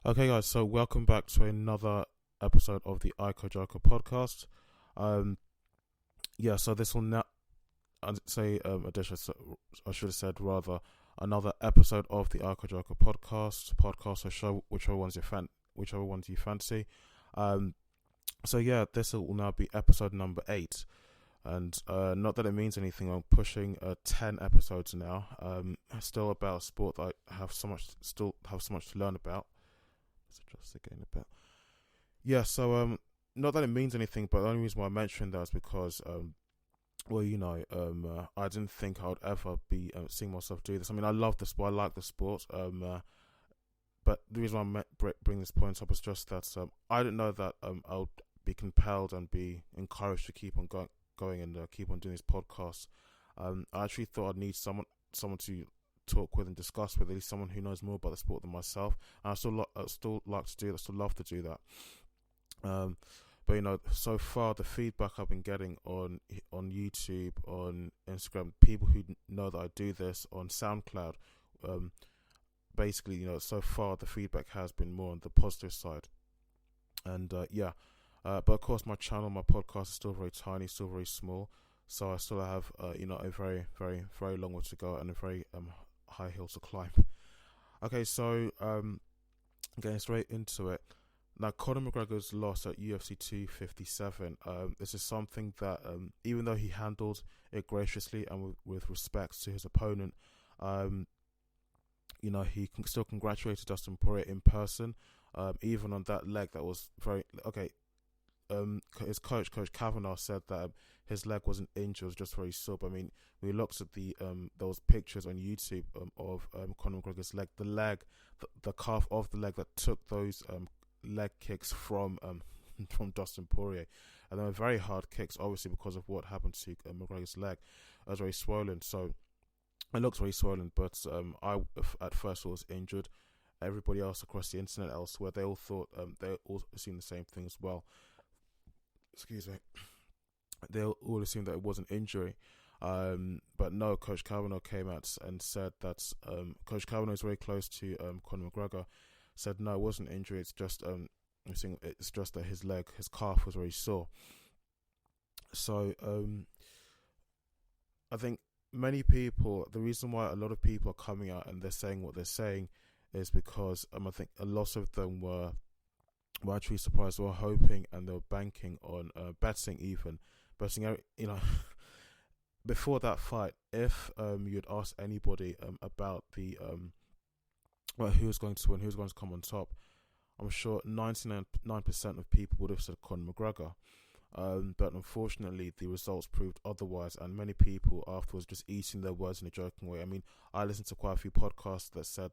Okay, guys, so welcome back to another episode of the Ojiako podcast. Um, so this will now, I'd say, addition, I should have said rather, another episode of the Ojiako podcast or show, whichever ones you fancy. Um, this will now be episode number 8. And not that it means anything, I'm pushing 10 episodes now. Still about a sport that I still have so much to learn about. Let's adjust again a bit. Not that it means anything, but the only reason why I mentioned that is because, I didn't think I would ever be seeing myself do this. I mean, I love the sport, I like the sport, but the reason why I bring this point up is just that I didn't know that I would be compelled and be encouraged to keep on going and keep on doing these podcasts. I actually thought I'd need someone to talk with and discuss with, at least someone who knows more about the sport than myself. And I still like to do that, still love to do that. But so far the feedback I've been getting on YouTube, on Instagram, people who know that I do this, on SoundCloud, basically, so far the feedback has been more on the positive side. And but of course my channel, my podcast is still very tiny, still very small. So I still have a very, very, very long way to go and a very high hill to climb. Okay, so getting straight into it. Now, Conor McGregor's loss at UFC 257. This is something that, even though he handled it graciously and with respect to his opponent, he still congratulated Dustin Poirier in person, even on that leg that was very okay. His coach Kavanagh, said that his leg wasn't injured, it was just very sore. But I mean, we looked at those pictures on YouTube of Conor McGregor's leg, the calf of the leg that took those leg kicks from Dustin Poirier, and they were very hard kicks, obviously because of what happened to McGregor's leg. It was very swollen, so it looks very swollen. But I at first was injured. Everybody else across the internet elsewhere, they all thought they all assumed the same thing as well. Excuse me. They all assumed that it was an injury, but no. Coach Kavanagh came out and said that Coach Kavanagh is very close to Conor McGregor. Said no, it wasn't an injury. It's just it's just that his calf was very sore. So I think many people, the reason why a lot of people are coming out and they're saying what they're saying is because I think a lot of them were actually surprised. They were hoping and they were banking on betting before that fight. If you'd ask anybody about the who was going to win, who was going to come on top, I'm sure 99% of people would have said Conor McGregor. But unfortunately, the results proved otherwise, and many people afterwards just eating their words in a joking way. I mean, I listened to quite a few podcasts that said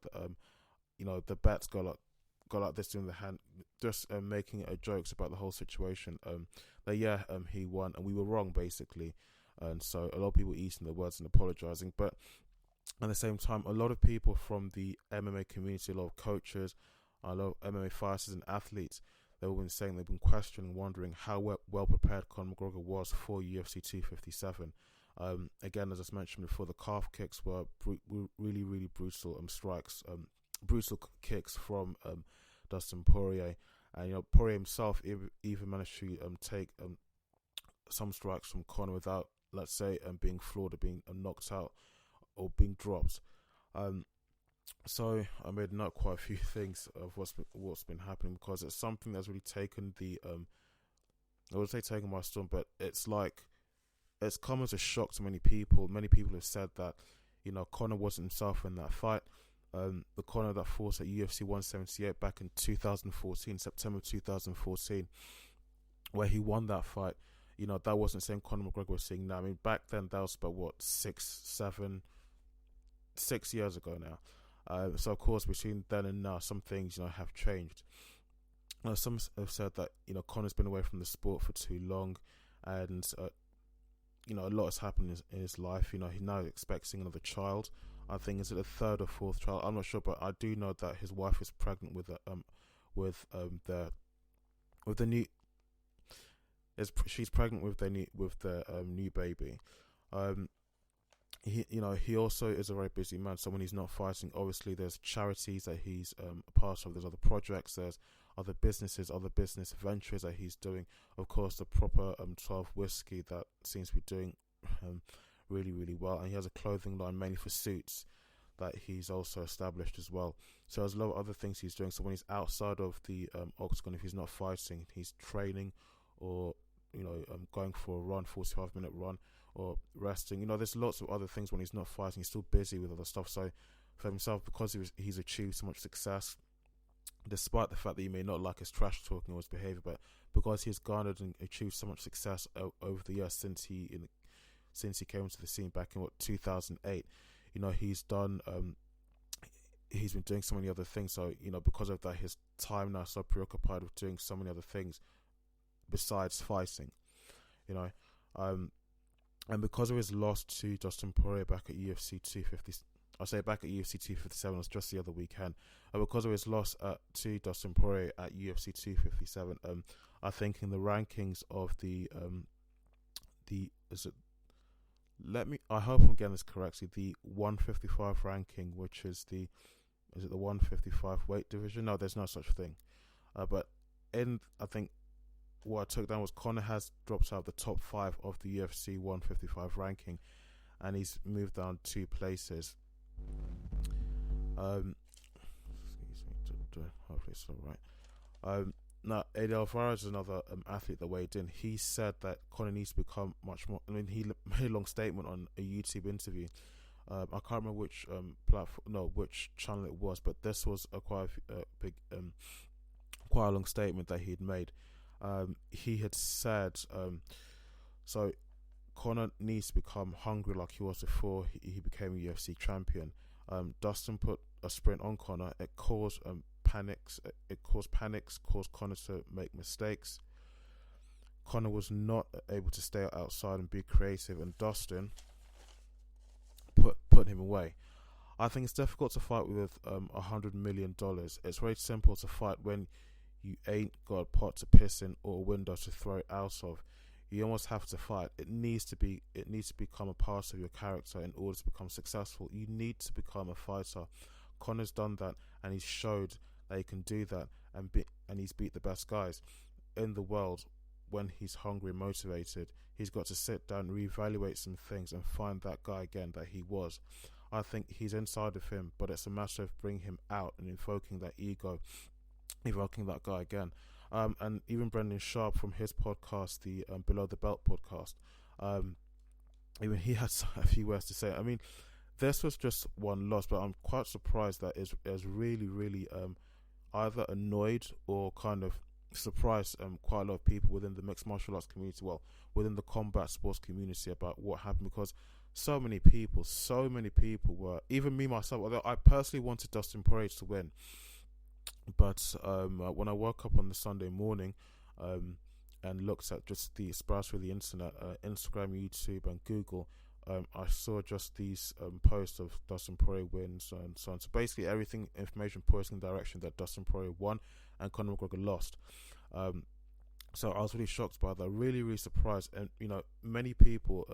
the bets go like this in the hand, just making jokes about the whole situation. He won and we were wrong, basically. And so a lot of people eating their words and apologizing. But at the same time, a lot of people from the MMA community, a lot of coaches, a lot of MMA fighters and athletes, they've been saying, they've been questioning, wondering how well prepared Conor McGregor was for UFC 257. Again, as I mentioned before, the calf kicks were really, really brutal strikes, brutal kicks from Dustin Poirier. And Poirier himself even managed to take some strikes from Conor without, let's say, being floored or being knocked out or being dropped. So I made note quite a few things of what's been happening, because it's something that's really taken I would say taken by storm, but it's come as a shock to many people. Many people have said that Conor wasn't himself in that fight. The Conor that fought at UFC 178 back in 2014, September 2014, where he won that fight, that wasn't the same Conor McGregor we're seeing now. I mean, back then, that was about 6 years ago now. So of course, between then and now, some things have changed. Some have said that Conor's been away from the sport for too long, and a lot has happened in his life. He's now expecting another child. I think is it a third or fourth child? I'm not sure, but I do know that his wife is pregnant with the new. She's pregnant with their new baby. he also is a very busy man. So when he's not fighting, obviously there's charities that he's a part of. There's other projects. There's other businesses, other business ventures that he's doing. Of course, the proper 12 whiskey that seems to be doing really, really well. And he has a clothing line mainly for suits that he's also established as well. So there's a lot of other things he's doing. So when he's outside of the octagon, if he's not fighting, he's training or going for a run, 45-minute run, or resting. There's lots of other things when he's not fighting. He's still busy with other stuff. So for himself, because he's achieved so much success, despite the fact that you may not like his trash talking or his behavior, but because he's garnered and achieved so much success over the years since he came into the scene back in 2008, he's done he's been doing so many other things. So because of that, his time now is so preoccupied with doing so many other things besides fighting, and because of his loss to Dustin Poirier back at UFC 250, I say back at UFC 257, it was just the other weekend. Because of his loss to Dustin Poirier at UFC 257, I think in the rankings of I hope I'm getting this correctly, the 155 ranking, which is the 155 weight division? No, there's no such thing. But I think what I took down was Conor has dropped out of the top 5 of the UFC 155 ranking, and he's moved down 2 places. Excuse me, hopefully it's all right. Now, Eddie Alvarez is another athlete that weighed in. He said that Conor needs to become much more. He made a long statement on a YouTube interview. I can't remember which which channel it was, but this was quite a long statement that he'd made. He had said, so Conor needs to become hungry like he was before he became a UFC champion. Dustin put a sprint on Conor. It caused panics. It caused Conor to make mistakes. Conor was not able to stay outside and be creative, and Dustin put him away. I think it's difficult to fight with $100 million. It's very simple to fight when you ain't got a pot to piss in or a window to throw it out of. You almost have to fight. It needs to become a part of your character in order to become successful. You need to become a fighter. Conor's done that, and he's showed that he can do that, and he's beat the best guys in the world. When he's hungry and motivated, he's got to sit down, reevaluate some things, and find that guy again that he was. I think he's inside of him, but it's a matter of bringing him out and invoking that ego, evoking that guy again. And even Brendan Sharp from his podcast, the Below the Belt podcast, even he had a few words to say. I mean, this was just one loss, but I'm quite surprised that is really, really either annoyed or kind of surprised quite a lot of people within the mixed martial arts community, within the combat sports community, about what happened, because so many people were, even me myself, although I personally wanted Dustin Poirier to win, but when I woke up on the Sunday morning and looked at just the browse through the internet, Instagram, YouTube and Google, I saw just these posts of Dustin Poirier wins and so on. So basically information pointing in the direction that Dustin Poirier won and Conor McGregor lost. So I was really shocked by that, really, really surprised. And many people,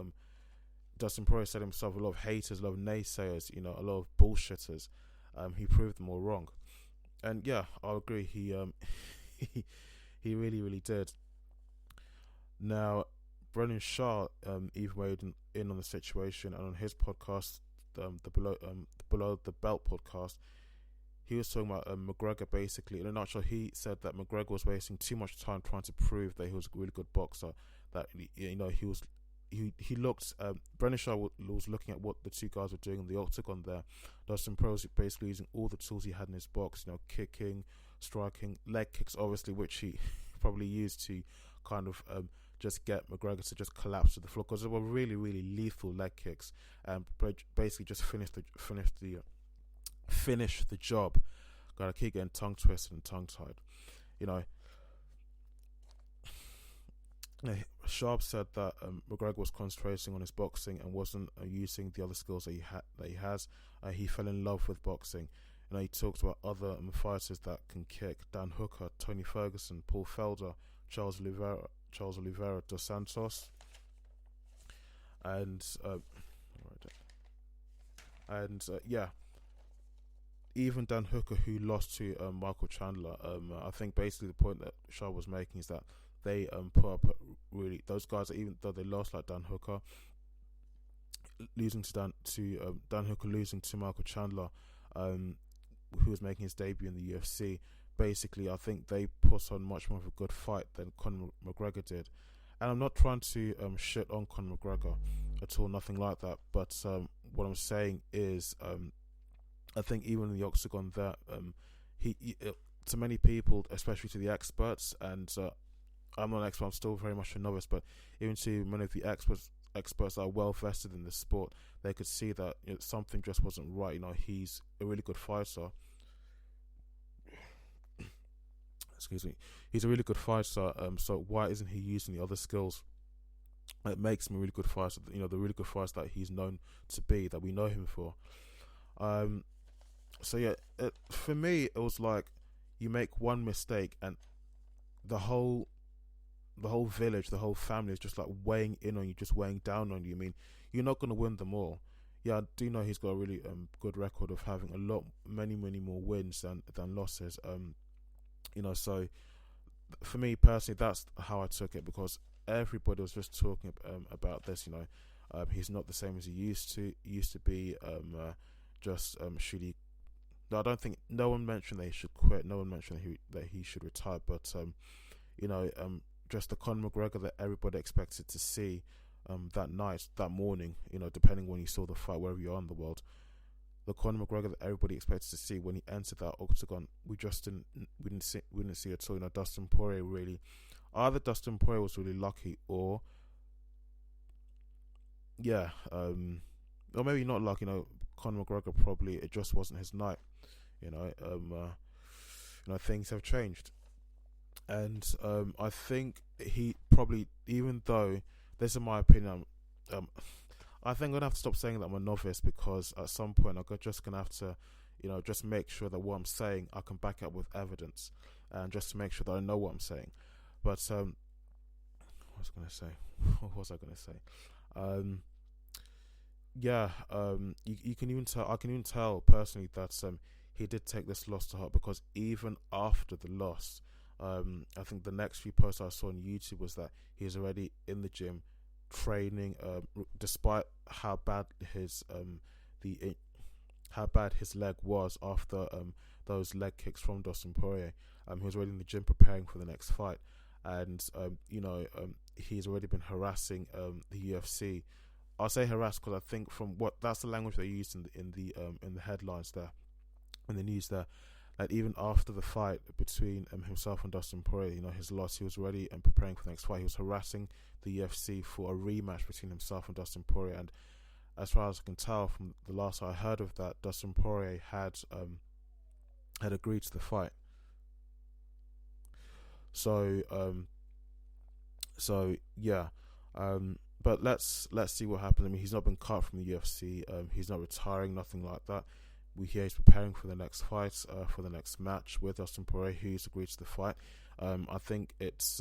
Dustin Poirier said himself, a lot of haters, a lot of naysayers, a lot of bullshitters. He proved them all wrong. And yeah, I agree. He he really, really did. Now, Brendan Shaw even weighed in on the situation, and on his podcast, the Below the Belt podcast, he was talking about McGregor. Basically, in a nutshell, he said that McGregor was wasting too much time trying to prove that he was a really good boxer. That he looked. Brendan Shaw was looking at what the two guys were doing in the octagon there. Dustin Poirier was basically using all the tools he had in his box. Kicking, striking, leg kicks, obviously, which he probably used to kind of just get McGregor to just collapse to the floor, because they were really, really lethal leg kicks, and basically just finish the job. Gotta keep getting tongue twisted and tongue tied. Sharp said that McGregor was concentrating on his boxing and wasn't using the other skills that he has. He fell in love with boxing. He talked about other fighters that can kick: Dan Hooker, Tony Ferguson, Paul Felder, Charles Oliveira dos Santos, and And even Dan Hooker, who lost to Michael Chandler, I think basically the point that Shah was making is that they put up really those guys, even though they lost, like Dan Hooker losing to Dan Hooker losing to Michael Chandler, who was making his debut in the UFC. Basically, I think they put on much more of a good fight than Conor McGregor did. And I'm not trying to shit on Conor McGregor at all, nothing like that. But what I'm saying is, I think even in the octagon, that he to many people, especially to the experts, and I'm not an expert, I'm still very much a novice, but even to many of the experts that are well vested in the sport, they could see that something just wasn't right. He's a really good fighter. Excuse me. He's a really good fighter. So why isn't he using the other skills? It makes him a really good fighter. The really good fighter that he's known to be, that we know him for. So yeah, for me, it was like you make one mistake and the whole village, the whole family is just like weighing in on you, just weighing down on you. I mean, you're not going to win them all. Yeah, I do know he's got a really good record of having many more wins than losses. So for me personally, that's how I took it, because everybody was just talking about this. He's not the same as he used to be. Should he? No, I don't think. No one mentioned that he should quit. No one mentioned that he should retire. But just the Conor McGregor that everybody expected to see that morning, depending when you saw the fight, wherever you are in the world, the Conor McGregor that everybody expected to see when he entered that octagon, we didn't see at all. Dustin Poirier really, either Dustin Poirier was really lucky, or or maybe not lucky. Conor McGregor probably, it just wasn't his night. Things have changed. And I think he probably, even though, this is my opinion, I think I'm going to have to stop saying that I'm a novice, because at some point I'm just going to have to, just make sure that what I'm saying, I can back up with evidence, and just to make sure that I know what I'm saying. But, what was I going to say? What was I going to say? You can even tell, I can even tell personally that he did take this loss to heart, because even after the loss, I think the next few posts I saw on YouTube was that he's already in the gym training, despite how bad his leg was after those leg kicks from Dustin Poirier. He was already in the gym preparing for the next fight, and he's already been harassing the UFC. I'll say harass because I think that's the language they used in the headlines there, in the news there. That even after the fight between himself and Dustin Poirier, his loss, he was already preparing for the next fight. He was harassing the UFC for a rematch between himself and Dustin Poirier. And as far as I can tell from the last I heard of that, Dustin Poirier had agreed to the fight. But let's see what happens. I mean, he's not been cut from the UFC. He's not retiring, nothing like that. We hear he's preparing for the next fight, for the next match with Dustin Poirier, who's agreed to the fight. I think it's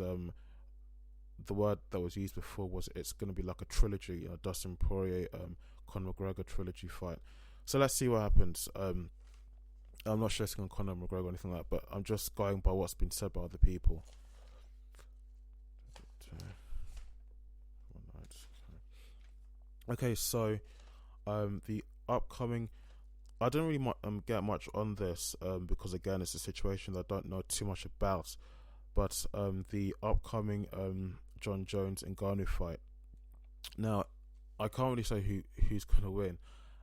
the word that was used before was it's going to be like a trilogy, Dustin Poirier, Conor McGregor trilogy fight. So let's see what happens. I'm not stressing on Conor McGregor or anything like that, but I'm just going by what's been said by other people. Okay, so the upcoming, I don't really get much on this because again it's a situation that I don't know too much about, but the upcoming Jon Jones and Ngannou fight. Now, I can't really say who's going to win,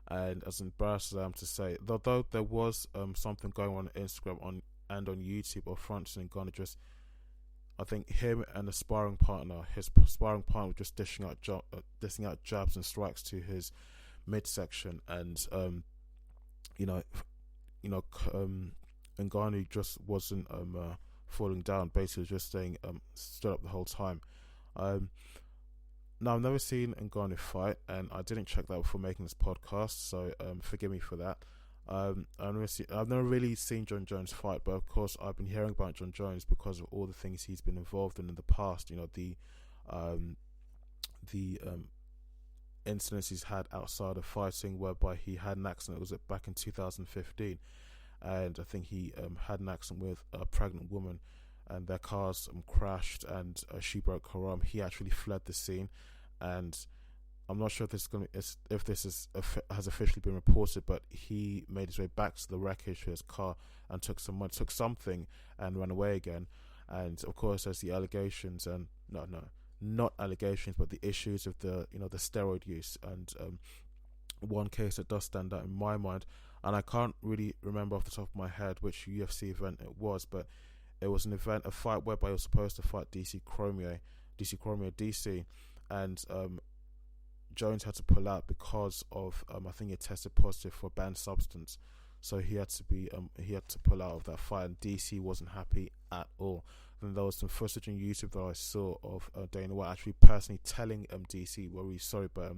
and as embarrassed as I am to say, though there was something going on Instagram and on YouTube of Francis Ngannou just, I think him and his sparring partner was just dishing out jabs and strikes to his midsection, and Ngannou just wasn't falling down. Basically, just staying stood up the whole time. Now, I've never seen Ngannou fight, and I didn't check that before making this podcast, so forgive me for that. I've never really seen Jon Jones fight, but of course I've been hearing about Jon Jones because of all the things he's been involved in the past. incidents he's had outside of fighting, whereby he had an accident. It was back in 2015, and I think he had an accident with a pregnant woman, and their cars crashed, and she broke her arm. He actually fled the scene, and I'm not sure if this has officially been reported, but he made his way back to the wreckage to his car and took something, and ran away again. And of course, there's the allegations, and not allegations, but the issues of the steroid use. And one case that does stand out in my mind, and I can't really remember off the top of my head which UFC event it was, but it was a fight whereby he was supposed to fight DC Cormier, and Jones had to pull out because of I think he tested positive for a banned substance, so he had to pull out of that fight, and DC wasn't happy at all. And there was some footage on YouTube that I saw of Dana White actually personally telling DC, "We're really sorry, but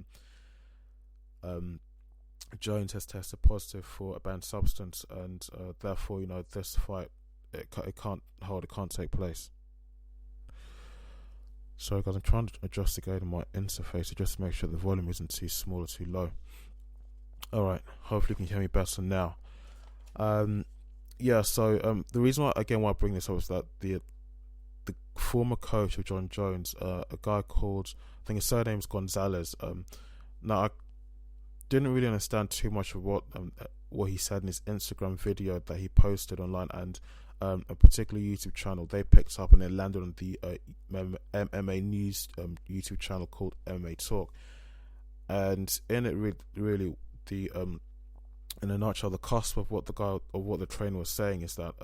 Jones has tested positive for a banned substance, and therefore, this fight it can't take place." Sorry guys, I'm trying to adjust again on my interface just to make sure the volume isn't too small or too low. Alright, hopefully you can hear me better now. So the reason why I bring this up is that the former coach of John Jones, a guy called, I think his surname is Gonzalez. Now I didn't really understand too much of what he said in his Instagram video that he posted online, and a particular YouTube channel they picked up, and it landed on the MMA news YouTube channel called MMA Talk. And in it, really the in a nutshell, the cusp of what the trainer was saying is that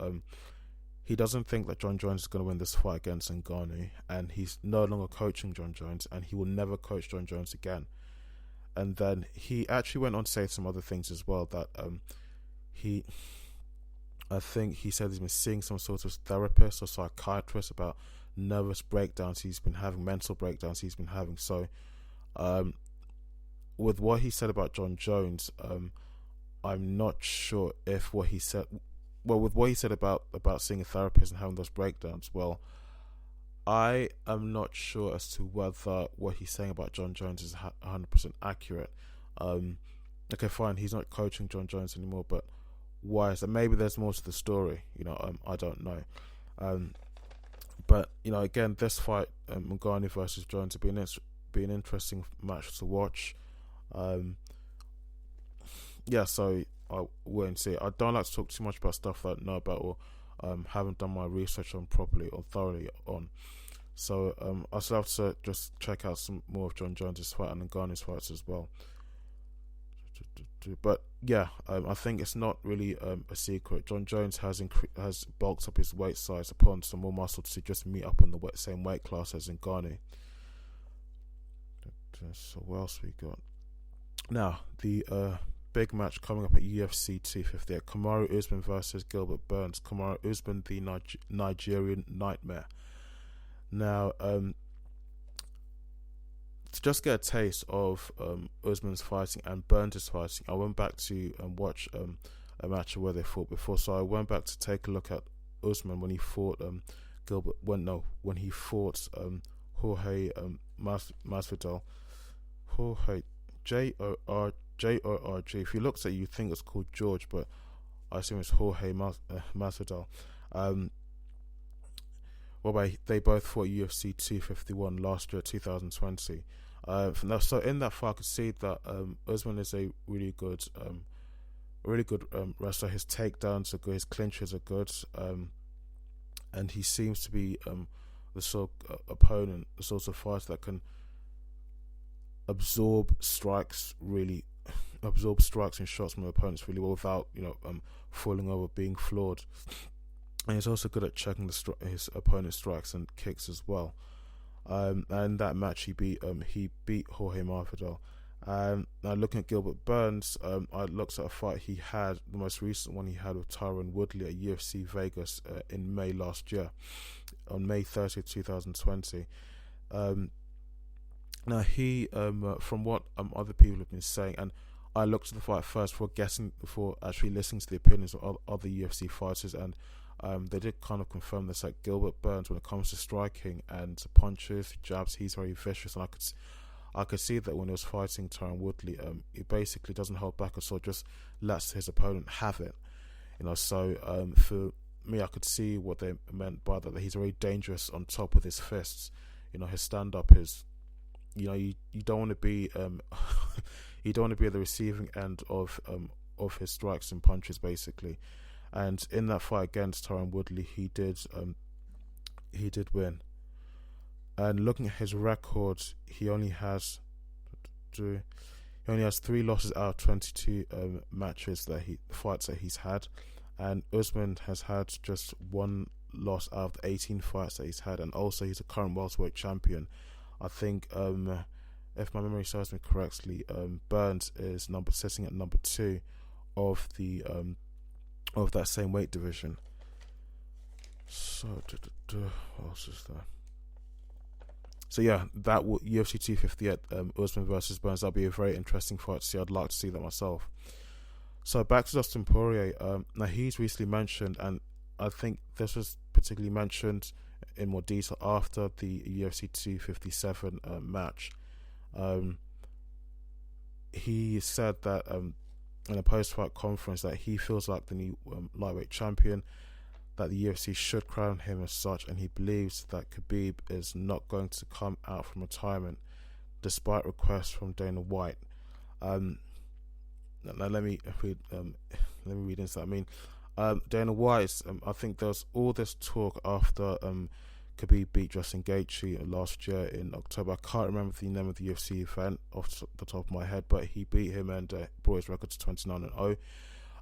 he doesn't think that John Jones is going to win this fight against Ngannou, and he's no longer coaching John Jones, and he will never coach John Jones again. And then he actually went on to say some other things as well, that I think he said he's been seeing some sort of therapist or psychiatrist about nervous breakdowns he's been having, mental breakdowns he's been having. So with what he said about John Jones, I'm not sure if what he said, with what he said about seeing a therapist and having those breakdowns, well, I am not sure as to whether what he's saying about John Jones is 100% accurate. Okay, fine, he's not coaching John Jones anymore, but why is that? Maybe there's more to the story, I don't know. But again, this fight, Ngannou versus Jones, will be an interesting match to watch. So I'll wait and see. I don't like to talk too much about stuff that I know about or haven't done my research on properly or thoroughly on. So I still have to just check out some more of John Jones' fight and Ngannou's fights as well. But I think it's not really a secret. John Jones has bulked up his weight size upon some more muscle to just meet up in the same weight class as Ngannou. So what else we got? Now the big match coming up at UFC 258: KAMARUUSMAN versus Gilbert Burns. KAMARUUSMAN, the Nigerian Nightmare. Now, to just get a taste of Usman's fighting and Burns' fighting, I went back to watch a match where they fought before. So I went back to take a look at Usman when he fought when he fought Jorge Masvidal. Jorge Jorg. If you looked at it, you'd think it's called George, but I assume it's Jorge Masvidal. Whereby they both fought UFC 251 last year, 2020. So in that fight, I could see that Usman is a really good wrestler. His takedowns are good, his clinches are good, and he seems to be the sort of opponent, the sort of fighter that can absorb strikes and shots from opponents really well without falling over, being floored. And he's also good at checking his opponent's strikes and kicks as well. And that match he beat Jorge Masvidal. Now looking at Gilbert Burns, I looked at a fight he had, the most recent one he had with Tyron Woodley at UFC Vegas in May last year, on May 30th, 2020. Now he, from what other people have been saying, and I looked at the fight first before actually listening to the opinions of other UFC fighters, and they did kind of confirm this, like Gilbert Burns, when it comes to striking and punches, jabs, he's very vicious, and I could see that when he was fighting Tyron Woodley, he basically doesn't hold back at all, just lets his opponent have it. So for me, I could see what they meant by that he's very dangerous on top with his fists. His stand-up is, you don't want to be you don't want to be at the receiving end of his strikes and punches, basically. And in that fight against Tyron Woodley, he did win. And looking at his record, he only has 3 losses out of 22 fights that he's had, and Usman has had just 1 loss out of the 18 fights that he's had, and also he's a current welterweight champion. I think, if my memory serves me correctly, Burns is sitting at number 2 of the of that same weight division. So, what else is there? So yeah, that UFC 258, Usman versus Burns. That'll be a very interesting fight to see. I'd like to see that myself. So back to Dustin Poirier. Now he's recently mentioned, and I think this was particularly mentioned in more detail after the UFC 257 match. He said that in a post-fight conference that he feels like the new lightweight champion, that the UFC should crown him as such, and he believes that Khabib is not going to come out from retirement despite requests from Dana White. Now let me read into that. I mean, Dana White, I think there was all this talk after Khabib beat Justin Gaethje last year in October. I can't remember the name of the UFC event off the top of my head, but he beat him and brought his record to 29-0.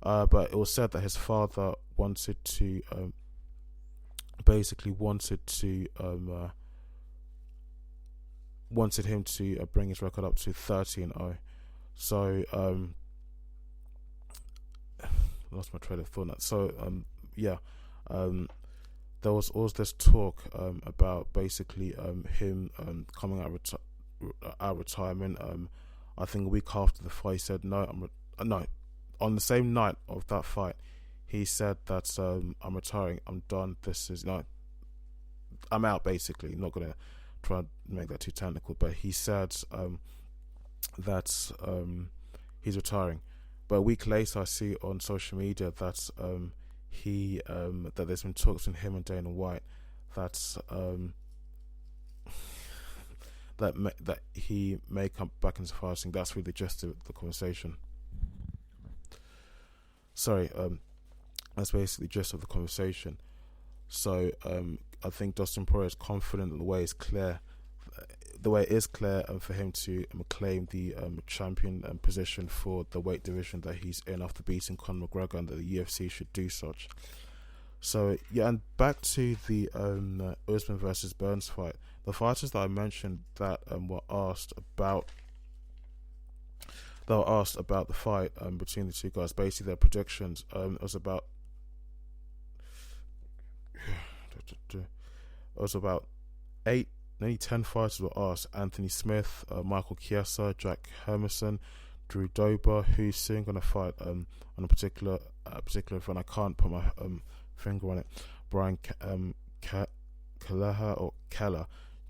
But it was said that his father wanted him to bring his record up to 30-0. So lost my train of thought now. So there was always this talk about basically him coming out of retirement. I think a week after the fight, he said no. On the same night of that fight, he said that I'm retiring, I'm done. This is I'm out, basically. I'm not gonna try and make that too technical, but he said that he's retiring. But a week later, I see on social media that that there's been talks between him and Dana White that that he may come back into fighting. That's really the gist of the conversation. That's basically the gist of the conversation. So I think Dustin Poirier is confident that the way is clear, for him to claim the champion position for the weight division that he's in after beating Conor McGregor, and that the UFC should do such. So yeah, and back to the Usman versus Burns fight. The fighters that I mentioned that were asked about the fight between the two guys, basically their predictions. It was about 8, nearly 10 fighters were asked. Anthony Smith, Michael Chiesa, Jack Hermanson, Drew Dober, who's soon going to fight on a particular front. I can't put my finger on it. Brian Keller,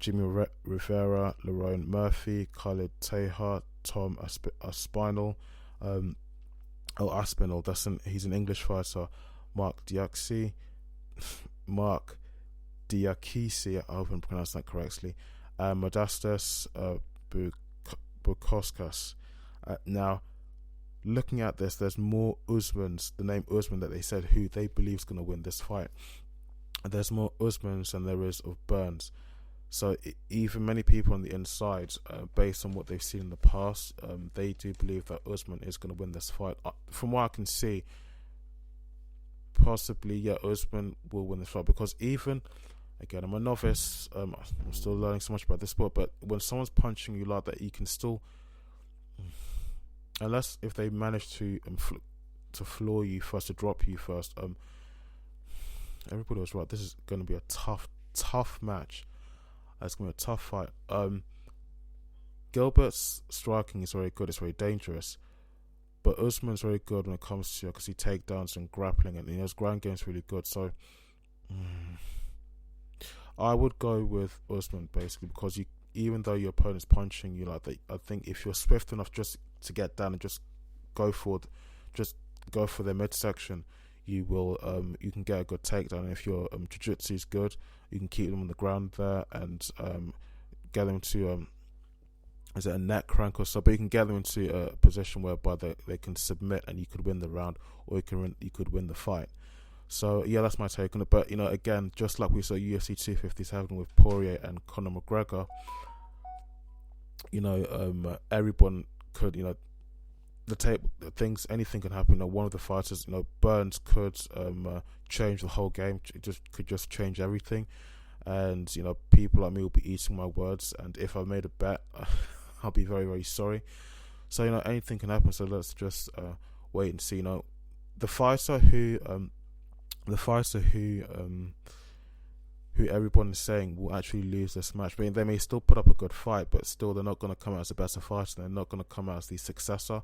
Jimmy Rivera, Lerone Murphy, Khalid Teja, Tom Aspinall, he's an English fighter. Mark Diakisi, I hope I'm pronouncing that correctly. Modestas Bukauskas. Now, looking at this, there's more Usmans, the name Usman that they said who they believe is going to win this fight. There's more Usmans than there is of Burns. So even many people on the inside, based on what they've seen in the past, they do believe that Usman is going to win this fight. From what I can see, possibly, Usman will win this fight, because even, again, I'm a novice, I'm still learning so much about this sport, but when someone's punching you like that, you can still, unless if they manage to floor you first, to drop you first, everybody was right, this is going to be a tough match. It's going to be a tough fight. Gilbert's striking is very good, it's very dangerous, but Usman's very good when it comes to, because he takedowns and grappling, and his ground game's really good. So I would go with Usman, basically, because even though your opponent's punching you like that, I think if you're swift enough just to get down and just go for their midsection, you can get a good takedown. And if your jiu-jitsu is good, you can keep them on the ground there and get them to is it a neck crank or so, but you can get them into a position whereby they can submit and you could win the round, or you could win the fight. So yeah, that's my take on it. But again, just like we saw UFC 257 with Poirier and Conor McGregor, everyone could, anything can happen. One of the fighters, Burns could change the whole game. It could just change everything. And people like me will be eating my words. And if I made a bet, I'll be very, very sorry. So anything can happen. So let's just wait and see. The fighter who everyone is saying will actually lose this match. I mean, they may still put up a good fight, but still they're not going to come out as a better fighter. They're not going to come out as the successor.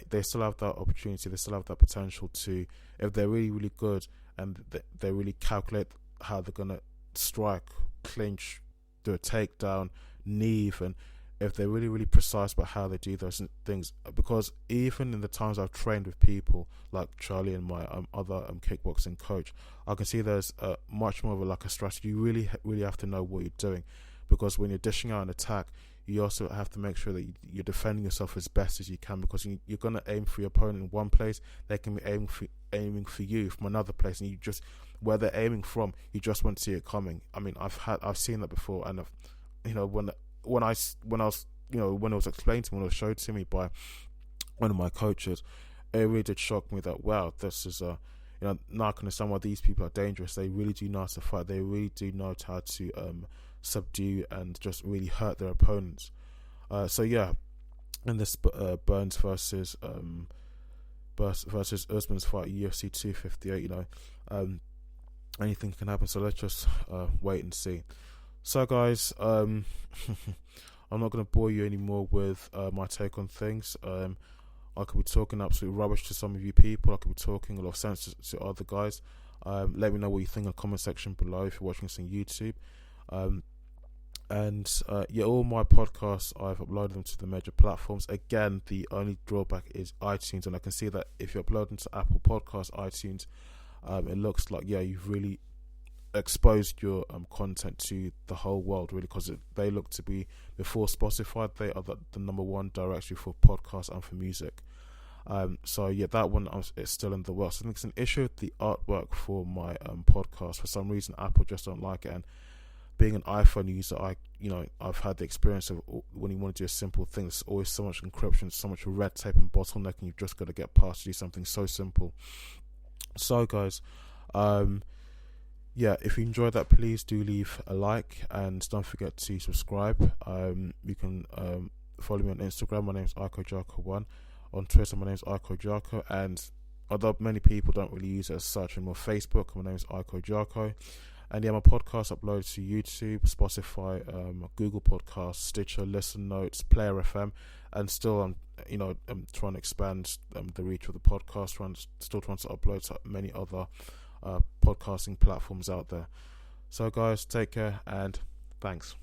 They still have that opportunity. They still have that potential to, if they're really, really good and they really calculate how they're going to strike, clinch, do a takedown, knee even, if they're really, really precise about how they do those things. Because even in the times I've trained with people like Charlie and my other kickboxing coach, I can see there's much more of a strategy. You really, really have to know what you're doing, because when you're dishing out an attack, you also have to make sure that you're defending yourself as best as you can, because you're going to aim for your opponent in one place, they can be aiming for you from another place, and where they're aiming from, you just won't see it coming. I mean, I've seen that before, and when it was explained to me, when it was showed to me by one of my coaches, it really did shock me that, wow, this is now I can understand why these people are dangerous. They really do know how to fight. They really do know how to subdue and just really hurt their opponents. So yeah, in this Burns versus Usman's fight, UFC 258, anything can happen. So let's just wait and see. So guys, I'm not going to bore you anymore with my take on things. I could be talking absolute rubbish to some of you people. I could be talking a lot of sense to other guys. Let me know what you think in the comment section below if you're watching this on YouTube. All my podcasts, I've uploaded them to the major platforms. Again, the only drawback is iTunes, and I can see that if you're uploading to Apple Podcasts, iTunes, it looks like you've really exposed your content to the whole world, really, because they look to be, before Spotify, they are the number one directory for podcasts and for music. That one is still in the works. I think it's an issue with the artwork for my podcast. For some reason, Apple just don't like it, and being an iPhone user, I've had the experience of when you want to do a simple thing, there's always so much encryption, so much red tape and bottleneck, and you've just got to get past to do something so simple. So guys, if you enjoyed that, please do leave a like, and don't forget to subscribe. You can follow me on Instagram. My name is Ojiako1. On Twitter, my name is Ojiako, and although many people don't really use it as such anymore, Facebook, my name is Ojiako. And my podcast uploads to YouTube, Spotify, Google Podcasts, Stitcher, Listen Notes, Player FM, and still I'm trying to expand the reach of the podcast. Still trying to upload to many other podcasting platforms out there. So guys, take care and thanks.